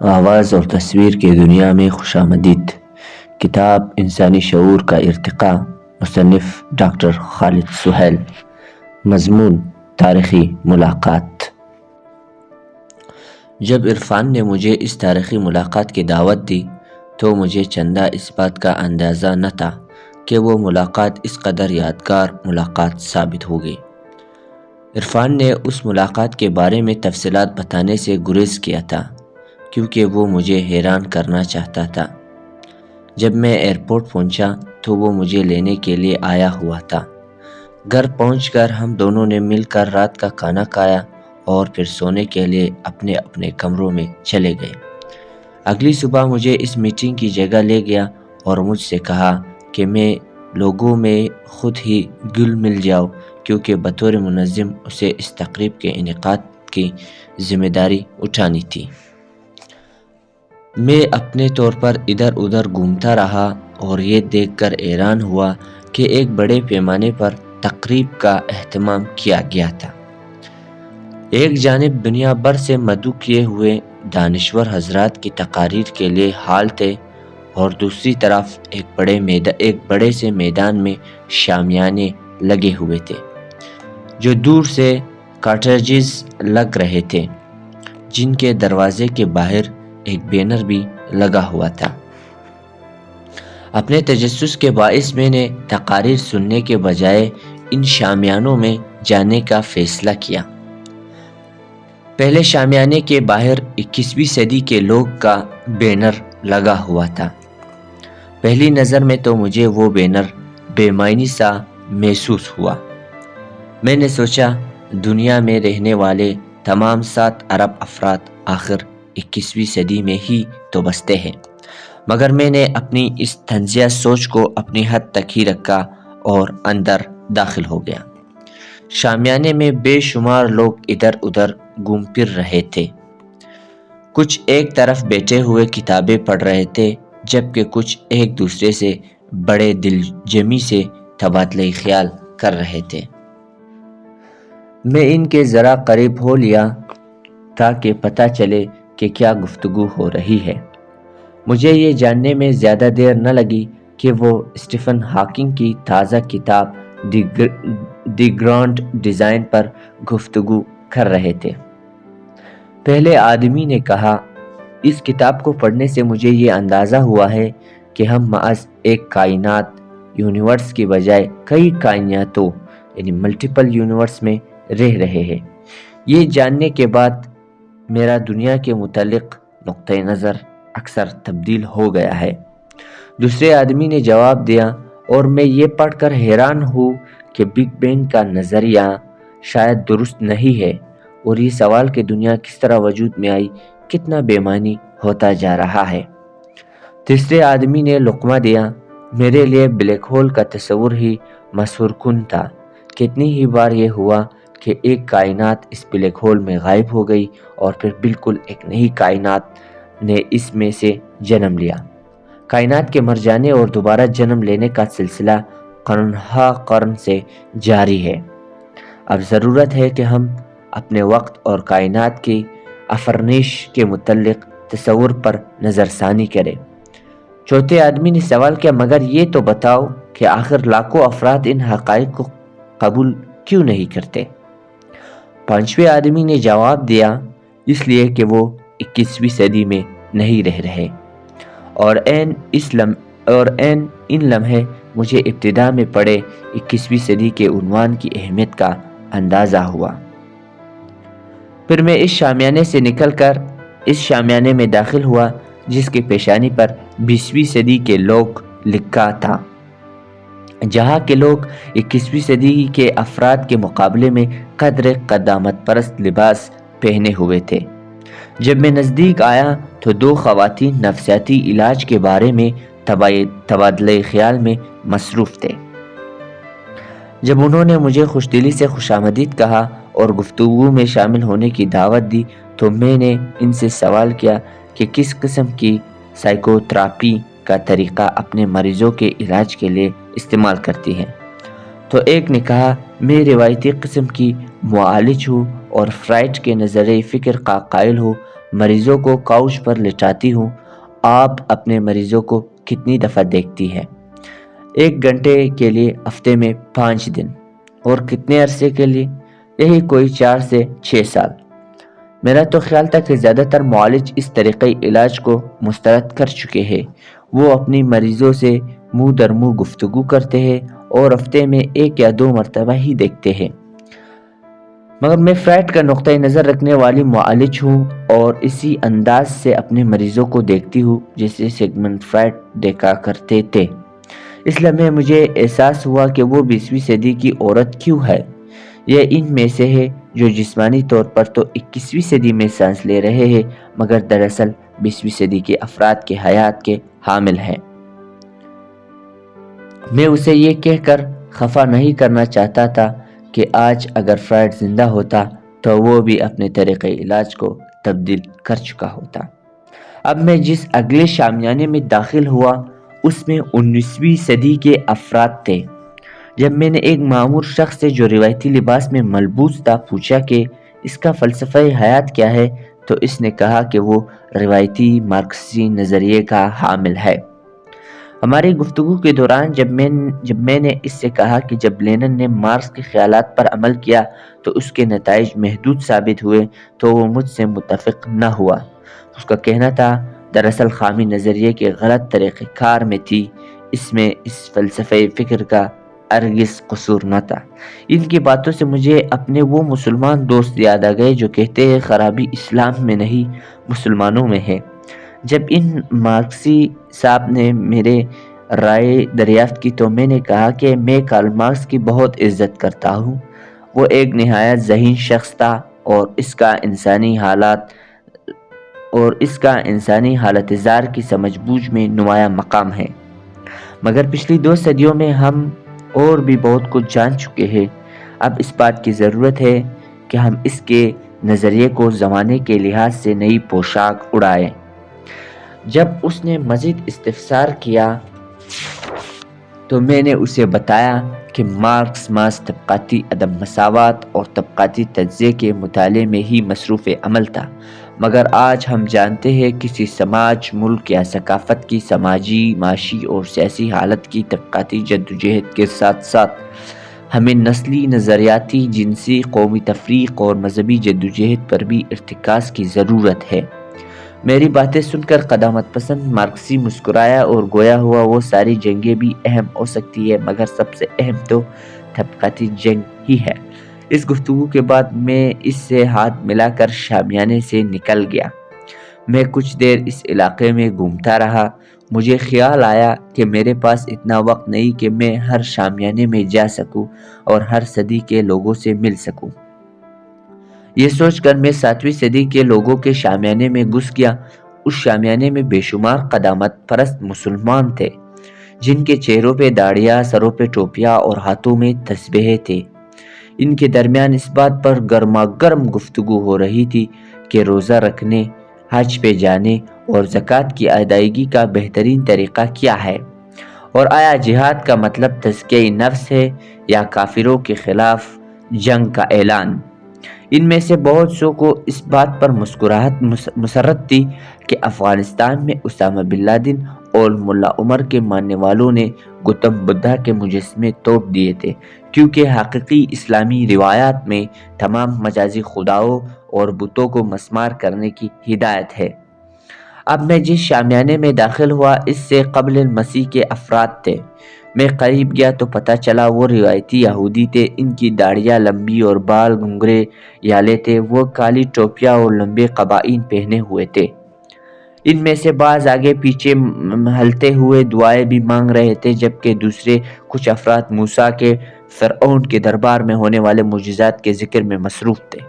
آواز اور تصویر کی دنیا میں خوش آمدید۔ کتاب انسانی شعور کا ارتقاء، مصنف ڈاکٹر خالد سہیل۔ مضمون تاریخی ملاقات۔ جب عرفان نے مجھے اس تاریخی ملاقات کی دعوت دی تو مجھے چندہ اس بات کا اندازہ نہ تھا کہ وہ ملاقات اس قدر یادگار ملاقات ثابت ہوگی۔ عرفان نے اس ملاقات کے بارے میں تفصیلات بتانے سے گریز کیا تھا کیونکہ وہ مجھے حیران کرنا چاہتا تھا۔ جب میں ایئرپورٹ پہنچا تو وہ مجھے لینے کے لیے آیا ہوا تھا۔ گھر پہنچ کر ہم دونوں نے مل کر رات کا کھانا کھایا اور پھر سونے کے لیے اپنے اپنے کمروں میں چلے گئے۔ اگلی صبح مجھے اس میٹنگ کی جگہ لے گیا اور مجھ سے کہا کہ میں لوگوں میں خود ہی گل مل جاؤ کیونکہ بطور منظم اسے اس تقریب کے انعقاد کی ذمہ داری اٹھانی تھی۔ میں اپنے طور پر ادھر ادھر گھومتا رہا اور یہ دیکھ کر حیران ہوا کہ ایک بڑے پیمانے پر تقریب کا اہتمام کیا گیا تھا۔ ایک جانب دنیا بھر سے مدعو کیے ہوئے دانشور حضرات کی تقاریر کے لیے ہال تھے اور دوسری طرف ایک بڑے سے میدان میں شامیانے لگے ہوئے تھے جو دور سے کاٹیجز لگ رہے تھے، جن کے دروازے کے باہر ایک بینر بھی لگا ہوا تھا۔ اپنے تجسس کے باعث میں نے تقاریر سننے کے بجائے ان شامیانوں میں جانے کا فیصلہ کیا۔ پہلے شامیانے کے باہر 21ویں صدی کے لوگ کا بینر لگا ہوا تھا۔ پہلی نظر میں تو مجھے وہ بینر بے معنی سا محسوس ہوا۔ میں نے سوچا دنیا میں رہنے والے تمام 7 ارب افراد آخر 21ویں صدی میں ہی تو بستے ہیں، مگر میں نے اپنی اس طنزیہ سوچ کو اپنی حد تک ہی رکھا اور اندر داخل ہو گیا۔ شامیانے میں بے شمار لوگ ادھر ادھر گھوم پھر رہے تھے۔ کچھ ایک طرف بیٹھے ہوئے کتابیں پڑھ رہے تھے جبکہ کچھ ایک دوسرے سے بڑے دل جمی سے تبادلہ خیال کر رہے تھے۔ میں ان کے ذرا قریب ہو لیا تاکہ پتہ چلے کہ کیا گفتگو ہو رہی ہے۔ مجھے یہ جاننے میں زیادہ دیر نہ لگی کہ وہ اسٹیفن ہاکنگ کی تازہ کتاب دی گرانڈ ڈیزائن پر گفتگو کر رہے تھے۔ پہلے آدمی نے کہا، اس کتاب کو پڑھنے سے مجھے یہ اندازہ ہوا ہے کہ ہم محض ایک کائنات یونیورس کی بجائے کئی کائناتوں یعنی ملٹیپل یونیورس میں رہ رہے ہیں۔ یہ جاننے کے بعد میرا دنیا کے متعلق نقطہ نظر اکثر تبدیل ہو گیا ہے۔ دوسرے آدمی نے جواب دیا، اور میں یہ پڑھ کر حیران ہوں کہ بگ بینگ کا نظریہ شاید درست نہیں ہے اور یہ سوال کہ دنیا کس طرح وجود میں آئی کتنا بے معنی ہوتا جا رہا ہے۔ تیسرے آدمی نے لقمہ دیا، میرے لیے بلیک ہول کا تصور ہی مسحور کن تھا۔ کتنی ہی بار یہ ہوا کہ ایک کائنات اس بلیک ہول میں غائب ہو گئی اور پھر بالکل ایک نئی کائنات نے اس میں سے جنم لیا۔ کائنات کے مر جانے اور دوبارہ جنم لینے کا سلسلہ قرن ہا قرن سے جاری ہے۔ اب ضرورت ہے کہ ہم اپنے وقت اور کائنات کی افرنیش کے متعلق تصور پر نظر ثانی کریں۔ چوتھے آدمی نے سوال کیا، مگر یہ تو بتاؤ کہ آخر لاکھوں افراد ان حقائق کو قبول کیوں نہیں کرتے؟ پانچویں آدمی نے جواب دیا، اس لیے کہ وہ 21ویں صدی میں نہیں رہ رہے، اور ان لمحے مجھے ابتدا میں پڑھے 21ویں صدی کے عنوان کی اہمیت کا اندازہ ہوا۔ پھر میں اس شامیانے سے نکل کر اس شامیانے میں داخل ہوا جس کی پیشانی پر 20ویں صدی کے لوگ لکھا تھا، جہاں کے لوگ 21ویں صدی کے افراد کے مقابلے میں قدر قدامت پرست لباس پہنے ہوئے تھے۔ جب میں نزدیک آیا تو 2 خواتین نفسیاتی علاج کے بارے میں تبادلہ خیال میں مصروف تھے۔ جب انہوں نے مجھے خوش دلی سے خوش آمدید کہا اور گفتگو میں شامل ہونے کی دعوت دی تو میں نے ان سے سوال کیا کہ کس قسم کی سائیکو تھراپی کا طریقہ اپنے مریضوں کے علاج کے لیے استعمال کرتی ہیں۔ تو ایک نے کہا، میں روایتی قسم کی معالج ہوں اور فرائڈ کے نظریہ فکر کا قائل ہوں، مریضوں کو کاؤچ پر لٹاتی ہوں، آپ اپنے مریضوں کو کتنی دفعہ دیکھتی ہے؟ 1 گھنٹے کے لیے ہفتے میں 5 دن، اور کتنے عرصے کے لیے؟ یہی کوئی 4 سے 6 سال۔ میرا تو خیال تھا کہ زیادہ تر معالج اس طریقۂ علاج کو مسترد کر چکے ہیں۔ وہ اپنی مریضوں سے منہ در منہ گفتگو کرتے ہیں اور ہفتے میں 1 یا 2 مرتبہ ہی دیکھتے ہیں۔ مگر میں فرائڈ کا نقطۂ نظر رکھنے والی معالج ہوں اور اسی انداز سے اپنے مریضوں کو دیکھتی ہوں جیسے سیگمنڈ فرائڈ دیکھا کرتے تھے۔ اس لمحے مجھے احساس ہوا کہ وہ 20ویں صدی کی عورت کیوں ہے۔ یہ ان میں سے ہے جو جسمانی طور پر تو 21ویں صدی میں سانس لے رہے ہیں، مگر دراصل 20ویں صدی کے افراد کے حیات کے حامل ہیں۔ میں اسے یہ کہہ کر خفا نہیں کرنا چاہتا تھا کہ آج اگر فرائڈ زندہ ہوتا تو وہ بھی اپنے طریقۂ علاج کو تبدیل کر چکا ہوتا۔ اب میں جس اگلے شامیانے میں داخل ہوا اس میں 19ویں صدی کے افراد تھے۔ جب میں نے ایک معمر شخص سے جو روایتی لباس میں ملبوس تھا پوچھا کہ اس کا فلسفہ حیات کیا ہے، تو اس نے کہا کہ وہ روایتی مارکسی نظریے کا حامل ہے۔ ہماری گفتگو کے دوران جب میں نے اس سے کہا کہ جب لینن نے مارکس کے خیالات پر عمل کیا تو اس کے نتائج محدود ثابت ہوئے، تو وہ مجھ سے متفق نہ ہوا۔ اس کا کہنا تھا دراصل خامی نظریے کے غلط طریقہ کار میں تھی، اس میں اس فلسفہ فکر کا ہرگز قصور نہ تھا۔ ان کی باتوں سے مجھے اپنے وہ مسلمان دوست یاد آ گئے جو کہتے ہیں خرابی اسلام میں نہیں مسلمانوں میں ہے۔ جب ان مارکسی صاحب نے میرے رائے دریافت کی تو میں نے کہا کہ میں کارل مارکس کی بہت عزت کرتا ہوں۔ وہ ایک نہایت ذہین شخص تھا اور اس کا انسانی حالت زار کی سمجھ بوجھ میں نمایاں مقام ہے، مگر پچھلی 2 صدیوں میں ہم اور بھی بہت کچھ جان چکے ہیں۔ اب اس بات کی ضرورت ہے کہ ہم اس کے نظریے کو زمانے کے لحاظ سے نئی پوشاک اڑائیں۔ جب اس نے مزید استفسار کیا تو میں نے اسے بتایا کہ مارکس محض طبقاتی عدم مساوات اور طبقاتی تجزیے کے مطالعے میں ہی مصروف عمل تھا، مگر آج ہم جانتے ہیں کسی سماج، ملک یا ثقافت کی سماجی، معاشی اور سیاسی حالت کی طبقاتی جدوجہد کے ساتھ ساتھ ہمیں نسلی، نظریاتی، جنسی، قومی تفریق اور مذہبی جدوجہد پر بھی ارتکاز کی ضرورت ہے۔ میری باتیں سن کر قدامت پسند مارکسی مسکرایا اور گویا ہوا وہ ساری جنگیں بھی اہم ہو سکتی ہے، مگر سب سے اہم تو طبقاتی جنگ ہی ہے۔ اس گفتگو کے بعد میں اس سے ہاتھ ملا کر شامیانے سے نکل گیا۔ میں کچھ دیر اس علاقے میں گھومتا رہا۔ مجھے خیال آیا کہ میرے پاس اتنا وقت نہیں کہ میں ہر شامیانے میں جا سکوں اور ہر صدی کے لوگوں سے مل سکوں۔ یہ سوچ کر میں 7ویں صدی کے لوگوں کے شامیانے میں گھس گیا۔ اس شامیانے میں بے شمار قدامت پرست مسلمان تھے جن کے چہروں پہ داڑھیاں، سروں پہ ٹوپیاں اور ہاتھوں میں تسبیحیں تھے۔ ان کے درمیان اس بات پر گرما گرم گفتگو ہو رہی تھی کہ روزہ رکھنے، حج پہ جانے اور زکوٰۃ کی ادائیگی کا بہترین طریقہ کیا ہے، اور آیا جہاد کا مطلب تزکیہ نفس ہے یا کافروں کے خلاف جنگ کا اعلان۔ ان میں سے بہت سو کو اس بات پر مسرت تھی کہ افغانستان میں اسامہ بن لادن اور ملا عمر کے ماننے والوں نے گوتم بدھا کے مجسمے توڑ دیے تھے، کیونکہ حقیقی اسلامی روایات میں تمام مجازی خداؤں اور بتوں کو مسمار کرنے کی ہدایت ہے۔ اب میں جس شامیانے میں داخل ہوا اس سے قبل المسیح کے افراد تھے۔ میں قریب گیا تو پتہ چلا وہ روایتی یہودی تھے۔ ان کی داڑھیاں لمبی اور بال گھنگھرے یالے تھے۔ وہ کالی ٹوپیاں اور لمبے قبائن پہنے ہوئے تھے۔ ان میں سے بعض آگے پیچھے ہلتے ہوئے دعائیں بھی مانگ رہے تھے، جبکہ دوسرے کچھ افراد موسیٰ کے فرعون کے دربار میں ہونے والے معجزات کے ذکر میں مصروف تھے۔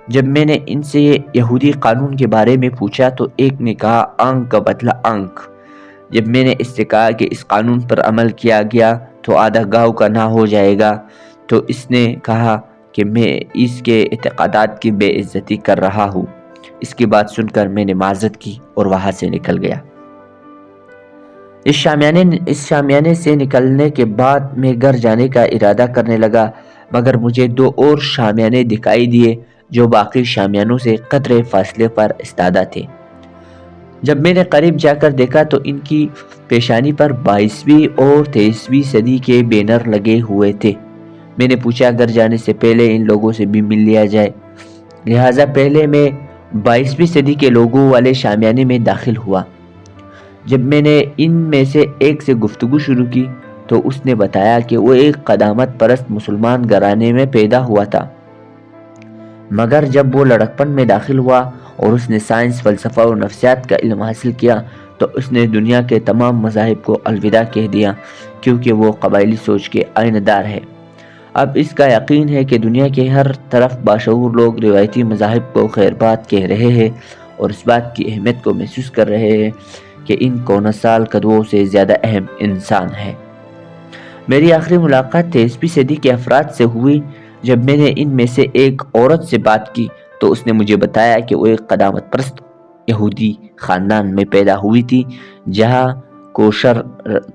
جب میں نے ان سے یہودی قانون کے بارے میں پوچھا تو ایک نے کہا آنکھ کا بدلہ آنکھ۔ جب میں نے اس سے کہا کہ اس قانون پر عمل کیا گیا تو آدھا گاؤں کا نہ ہو جائے گا، تو اس نے کہا کہ میں اس کے اعتقادات کی بے عزتی کر رہا ہوں۔ اس کی بات سن کر میں نے معذرت کی اور وہاں سے نکل گیا۔ اس شامیانے سے نکلنے کے بعد میں گھر جانے کا ارادہ کرنے لگا، مگر مجھے 2 اور شامیانے دکھائی دیے۔ جو باقی شامیانوں سے قدرے فاصلے پر استادہ تھے۔ جب میں نے قریب جا کر دیکھا تو ان کی پیشانی پر 22ویں اور 23ویں صدی کے بینر لگے ہوئے تھے۔ میں نے پوچھا گھر جانے سے پہلے ان لوگوں سے بھی مل لیا جائے، لہٰذا پہلے میں 22ویں صدی کے لوگوں والے شامیانے میں داخل ہوا۔ جب میں نے ان میں سے ایک سے گفتگو شروع کی تو اس نے بتایا کہ وہ ایک قدامت پرست مسلمان گھرانے میں پیدا ہوا تھا، مگر جب وہ لڑکپن میں داخل ہوا اور اس نے سائنس، فلسفہ اور نفسیات کا علم حاصل کیا تو اس نے دنیا کے تمام مذاہب کو الوداع کہہ دیا، کیونکہ وہ قبائلی سوچ کے آئینہ دار ہے۔ اب اس کا یقین ہے کہ دنیا کے ہر طرف باشعور لوگ روایتی مذاہب کو خیر بات کہہ رہے ہیں اور اس بات کی اہمیت کو محسوس کر رہے ہیں کہ ان کروڑ سال قدموں سے زیادہ اہم انسان ہے۔ میری آخری ملاقات 23ویں صدی کے افراد سے ہوئی۔ جب میں نے ان میں سے ایک عورت سے بات کی تو اس نے مجھے بتایا کہ وہ ایک قدامت پرست یہودی خاندان میں پیدا ہوئی تھی جہاں کوشر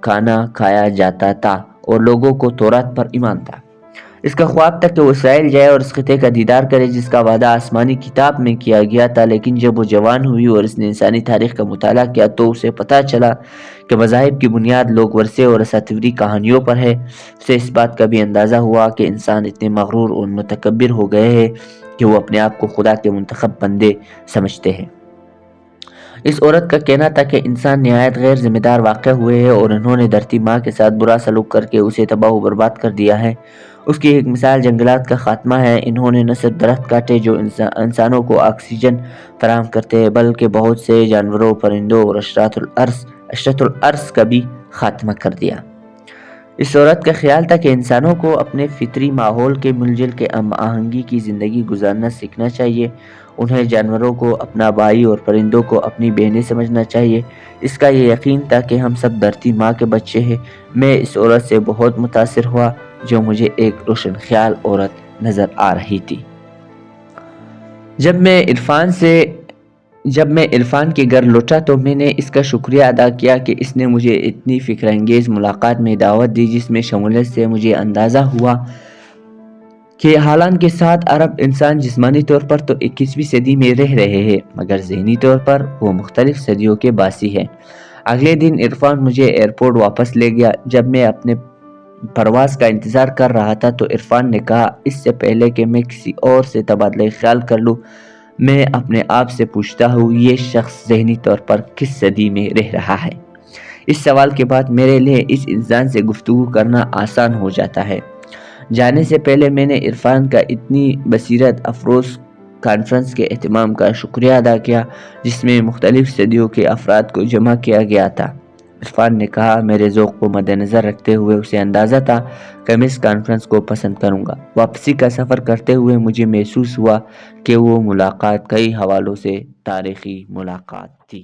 کھانا کھایا جاتا تھا اور لوگوں کو تورات پر ایمان تھا۔ اس کا خواب تھا کہ وہ اسرائیل جائے اور اس خطے کا دیدار کرے جس کا وعدہ آسمانی کتاب میں کیا گیا تھا، لیکن جب وہ جوان ہوئی اور اس نے انسانی تاریخ کا مطالعہ کیا تو اسے پتہ چلا کہ مذاہب کی بنیاد لوک ورثے اور اساطیری کہانیوں پر ہے۔ اسے اس بات کا بھی اندازہ ہوا کہ انسان اتنے مغرور اور متکبر ہو گئے ہیں کہ وہ اپنے آپ کو خدا کے منتخب بندے سمجھتے ہیں۔ اس عورت کا کہنا تھا کہ انسان نہایت غیر ذمہ دار واقع ہوئے ہیں اور انہوں نے دھرتی ماں کے ساتھ برا سلوک کر کے اسے تباہ و برباد کر دیا ہے۔ اس کی ایک مثال جنگلات کا خاتمہ ہے۔ انہوں نے نہ صرف درخت کاٹے جو انسانوں کو آکسیجن فراہم کرتے ہیں، بلکہ بہت سے جانوروں، پرندوں اور اشرت الارض کا بھی خاتمہ کر دیا۔ اس عورت کا خیال تھا کہ انسانوں کو اپنے فطری ماحول کے مل جل کے ہم آہنگی کی زندگی گزارنا سیکھنا چاہیے۔ انہیں جانوروں کو اپنا بھائی اور پرندوں کو اپنی بہنیں سمجھنا چاہیے۔ اس کا یہ یقین تھا کہ ہم سب دھرتی ماں کے بچے ہیں۔ میں اس عورت سے بہت متاثر ہوا جو مجھے ایک روشن خیال عورت نظر آ رہی تھی۔ جب میں عرفان کے گھر لوٹا تو میں نے اس کا شکریہ ادا کیا کہ اس نے مجھے اتنی فکر انگیز ملاقات میں دعوت دی جس میں شمولیت سے مجھے اندازہ ہوا کہ حالان کے ساتھ عرب انسان جسمانی طور پر تو 21ویں صدی میں رہ رہے ہیں مگر ذہنی طور پر وہ مختلف صدیوں کے باسی ہیں۔ اگلے دن عرفان مجھے ایئرپورٹ واپس لے گیا۔ جب میں اپنے پرواز کا انتظار کر رہا تھا تو عرفان نے کہا، اس سے پہلے کہ میں کسی اور سے تبادلہ خیال کر لوں، میں اپنے آپ سے پوچھتا ہوں یہ شخص ذہنی طور پر کس صدی میں رہ رہا ہے؟ اس سوال کے بعد میرے لیے اس انسان سے گفتگو کرنا آسان ہو جاتا ہے۔ جانے سے پہلے میں نے عرفان کا اتنی بصیرت افروز کانفرنس کے اہتمام کا شکریہ ادا کیا جس میں مختلف صدیوں کے افراد کو جمع کیا گیا تھا۔ عرفان نے کہا، میرے ذوق کو مد نظر رکھتے ہوئے اسے اندازہ تھا کہ میں اس کانفرنس کو پسند کروں گا۔ واپسی کا سفر کرتے ہوئے مجھے محسوس ہوا کہ وہ ملاقات کئی حوالوں سے تاریخی ملاقات تھی۔